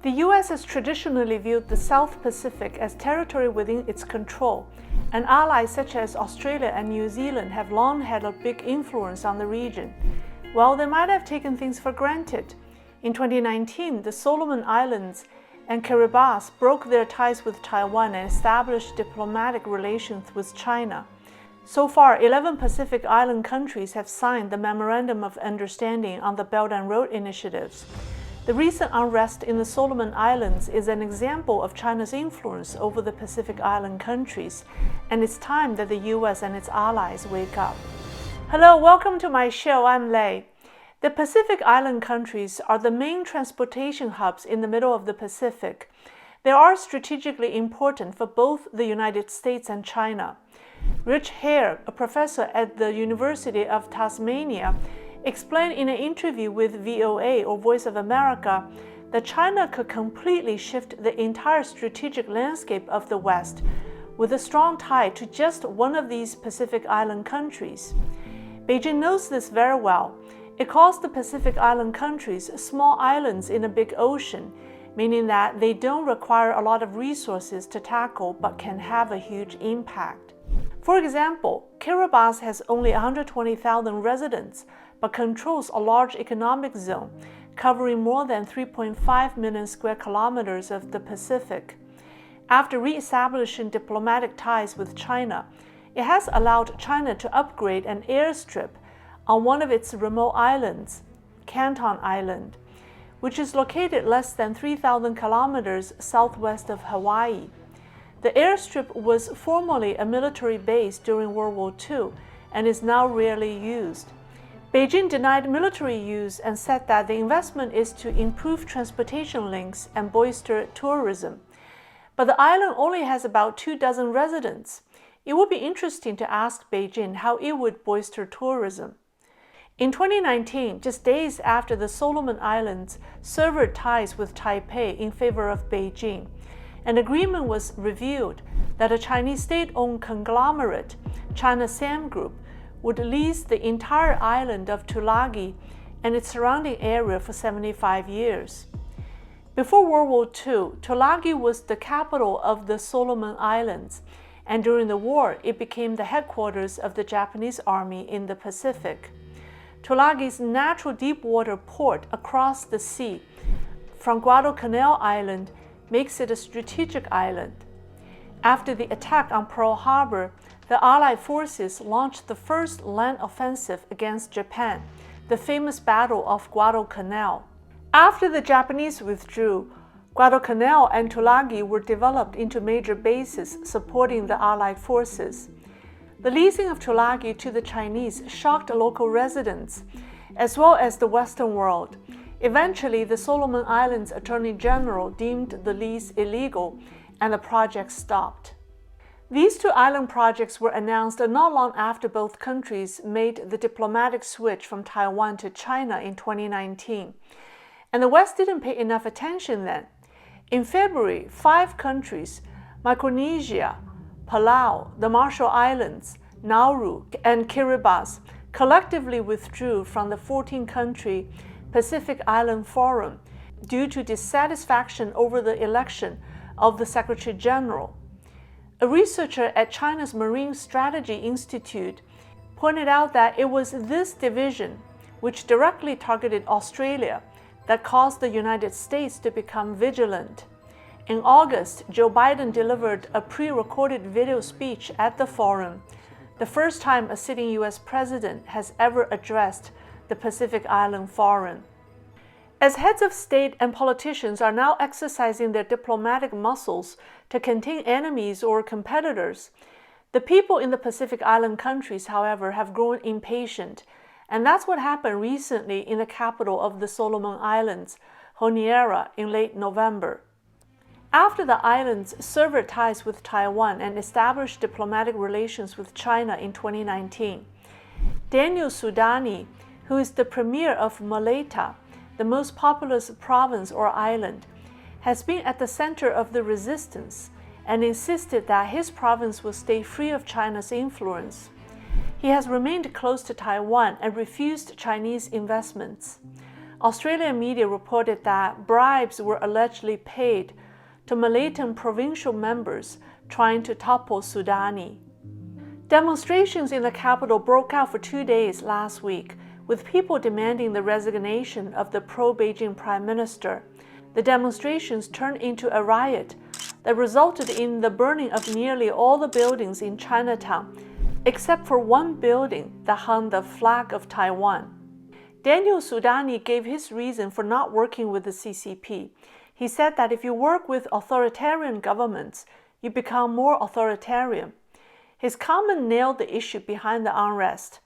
The U.S. has traditionally viewed the South Pacific as territory within its control, and allies such as Australia and New Zealand have long had a big influence on the region. While they might have taken things for granted, in 2019, the Solomon Islands and Kiribati broke their ties with Taiwan and established diplomatic relations with China. So far, 11 Pacific Island countries have signed the Memorandum of Understanding on the Belt and Road Initiatives. The recent unrest in the Solomon Islands is an example of China's influence over the Pacific Island countries, and it's time that the U.S. and its allies wake up. Hello, welcome to my show. I'm Lei. The Pacific Island countries are the main transportation hubs in the middle of the Pacific. They are strategically important for both the United States and China. Rich Hare, a professor at the University of Tasmania, explained in an interview with VOA or Voice of America that China could completely shift the entire strategic landscape of the West with a strong tie to just one of these Pacific Island countries. Beijing knows this very well. It calls the Pacific Island countries small islands in a big ocean, meaning that they don't require a lot of resources to tackle but can have a huge impact. For example, Kiribati has only 120,000 residents, but controls a large economic zone, covering more than 3.5 million square kilometers of the Pacific. After re-establishing diplomatic ties with China, it has allowed China to upgrade an airstrip on one of its remote islands, Canton Island, which is located less than 3,000 kilometers southwest of Hawaii. The airstrip was formerly a military base during World War II and is now rarely used. Beijing denied military use and said that the investment is to improve transportation links and bolster tourism. But the island only has about 24 residents. It would be interesting to ask Beijing how it would bolster tourism. In 2019, just days after the Solomon Islands severed ties with Taipei in favor of Beijing, an agreement was revealed that a Chinese state-owned conglomerate, China Sam Group, would lease the entire island of Tulagi and its surrounding area for 75 years. Before World War II, Tulagi was the capital of the Solomon Islands, and during the war, it became the headquarters of the Japanese Army in the Pacific. Tulagi's natural deep-water port across the sea from Guadalcanal Island makes it a strategic island. After the attack on Pearl Harbor, the Allied forces launched the first land offensive against Japan, the famous Battle of Guadalcanal. After the Japanese withdrew, Guadalcanal and Tulagi were developed into major bases supporting the Allied forces. The leasing of Tulagi to the Chinese shocked local residents, as well as the Western world. Eventually, the Solomon Islands Attorney General deemed the lease illegal, and the project stopped. These two island projects were announced not long after both countries made the diplomatic switch from Taiwan to China in 2019. And the West didn't pay enough attention then. In February, 5 countries, Micronesia, Palau, the Marshall Islands, Nauru, and Kiribati, collectively withdrew from the 14-country Pacific Island Forum due to dissatisfaction over the election of the Secretary General. A researcher at China's Marine Strategy Institute pointed out that it was this division, which directly targeted Australia, that caused the United States to become vigilant. In August, Joe Biden delivered a pre-recorded video speech at the forum, the first time a sitting U.S. president has ever addressed the Pacific Island Forum. As heads of state and politicians are now exercising their diplomatic muscles to contain enemies or competitors, the people in the Pacific Island countries, however, have grown impatient, and that's what happened recently in the capital of the Solomon Islands, Honiara, in late November. After the islands severed ties with Taiwan and established diplomatic relations with China in 2019, Daniel Sudani, who is the premier of Malaita, the most populous province or island, has been at the center of the resistance and insisted that his province will stay free of China's influence. He has remained close to Taiwan and refused Chinese investments. Australian media reported that bribes were allegedly paid to Malaysian provincial members trying to topple Sudani. Demonstrations in the capital broke out for 2 days last week, with people demanding the resignation of the pro-Beijing Prime Minister. The demonstrations turned into a riot that resulted in the burning of nearly all the buildings in Chinatown, except for one building that hung the flag of Taiwan. Daniel Sudani gave his reason for not working with the CCP. He said that if you work with authoritarian governments, you become more authoritarian. His comment nailed the issue behind the unrest.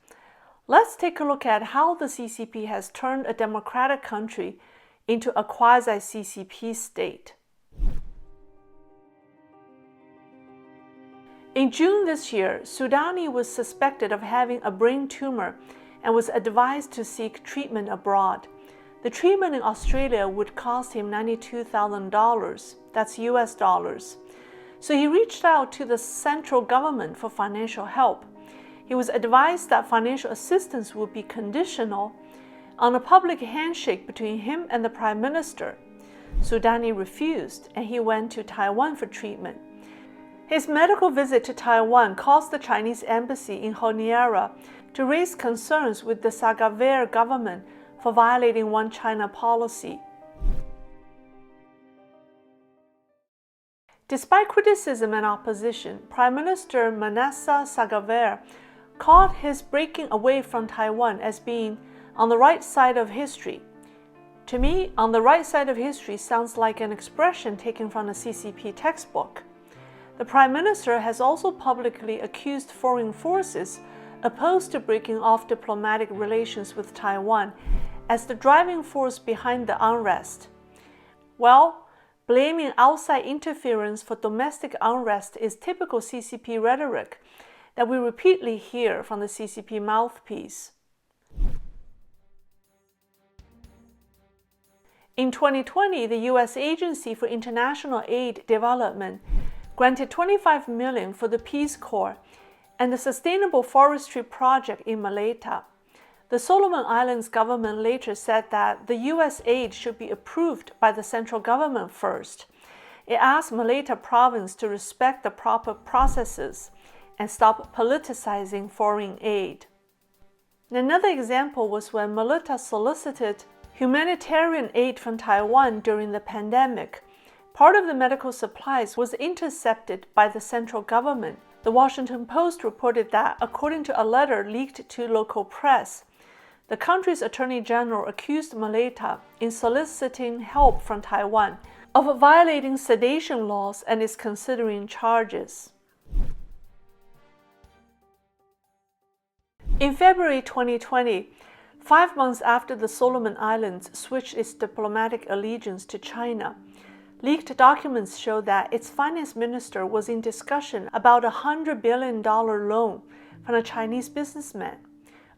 Let's take a look at how the CCP has turned a democratic country into a quasi-CCP state. In June this year, Sudani was suspected of having a brain tumor and was advised to seek treatment abroad. The treatment in Australia would cost him $92,000, that's US dollars. So he reached out to the central government for financial help. He was advised that financial assistance would be conditional on a public handshake between him and the Prime Minister. Sudani refused, and he went to Taiwan for treatment. His medical visit to Taiwan caused the Chinese embassy in Honiara to raise concerns with the Sagavere government for violating One China policy. Despite criticism and opposition, Prime Minister Manasseh Sagavere called his breaking away from Taiwan as being on the right side of history. To me, on the right side of history sounds like an expression taken from a CCP textbook. The Prime Minister has also publicly accused foreign forces opposed to breaking off diplomatic relations with Taiwan as the driving force behind the unrest. Well, blaming outside interference for domestic unrest is typical CCP rhetoric that we repeatedly hear from the CCP mouthpiece. In 2020, the U.S. Agency for International Aid Development granted $25 million for the Peace Corps and the Sustainable Forestry Project in Malaysia. The Solomon Islands government later said that the U.S. aid should be approved by the central government first. It asked Malaysia province to respect the proper processes and stop politicizing foreign aid. Another example was when Malaysia solicited humanitarian aid from Taiwan during the pandemic. Part of the medical supplies was intercepted by the central government. The Washington Post reported that, according to a letter leaked to local press, the country's attorney general accused Malaysia in soliciting help from Taiwan of violating sedation laws and is considering charges. In February 2020, 5 months after the Solomon Islands switched its diplomatic allegiance to China, leaked documents show that its finance minister was in discussion about a $100 billion loan from a Chinese businessman.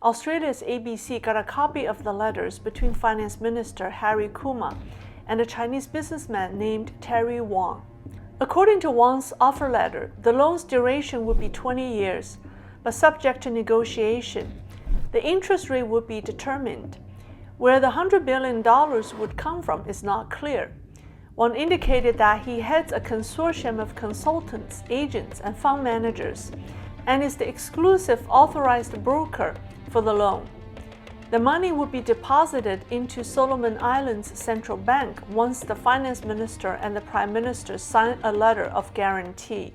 Australia's ABC got a copy of the letters between Finance Minister Harry Kuma and a Chinese businessman named Terry Wong. According to Wong's offer letter, the loan's duration would be 20 years, but subject to negotiation. The interest rate would be determined. Where the $100 billion would come from is not clear. Wong indicated that he heads a consortium of consultants, agents, and fund managers, and is the exclusive authorized broker for the loan. The money would be deposited into Solomon Islands Central Bank once the finance minister and the prime minister sign a letter of guarantee.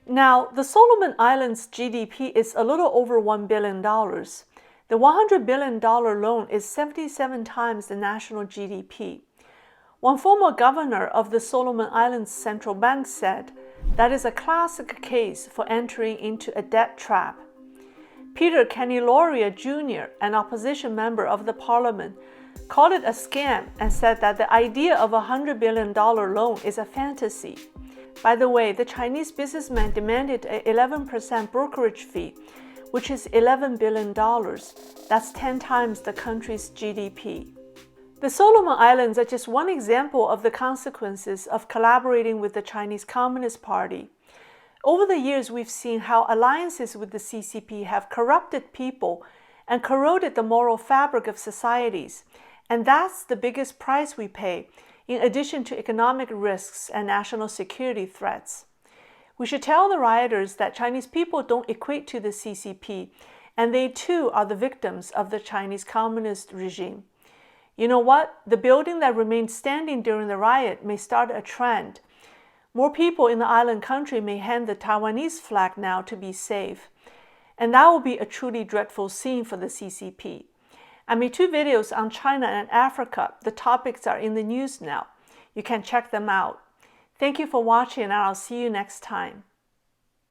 Now, the Solomon Islands GDP is a little over $1 billion. The $100 billion loan is 77 times the national GDP. One former governor of the Solomon Islands Central Bank said, "That is a classic case for entering into a debt trap." Peter Kenny-Lauria Jr., an opposition member of the parliament, called it a scam and said that the idea of a $100 billion loan is a fantasy. By the way, the Chinese businessman demanded an 11% brokerage fee, which is $11 billion. That's 10 times the country's GDP. The Solomon Islands are just one example of the consequences of collaborating with the Chinese Communist Party. Over the years, we've seen how alliances with the CCP have corrupted people and corroded the moral fabric of societies, And that's the biggest price we pay, in addition to economic risks and national security threats. We should tell the rioters that Chinese people don't equate to the CCP, and they too are the victims of the Chinese Communist regime. You know what? The building that remained standing during the riot may start a trend. More people in the island country may hand the Taiwanese flag now to be safe. And that will be a truly dreadful scene for the CCP. I made 2 videos on China and Africa. The topics are in the news now. You can check them out. Thank you for watching, and I'll see you next time.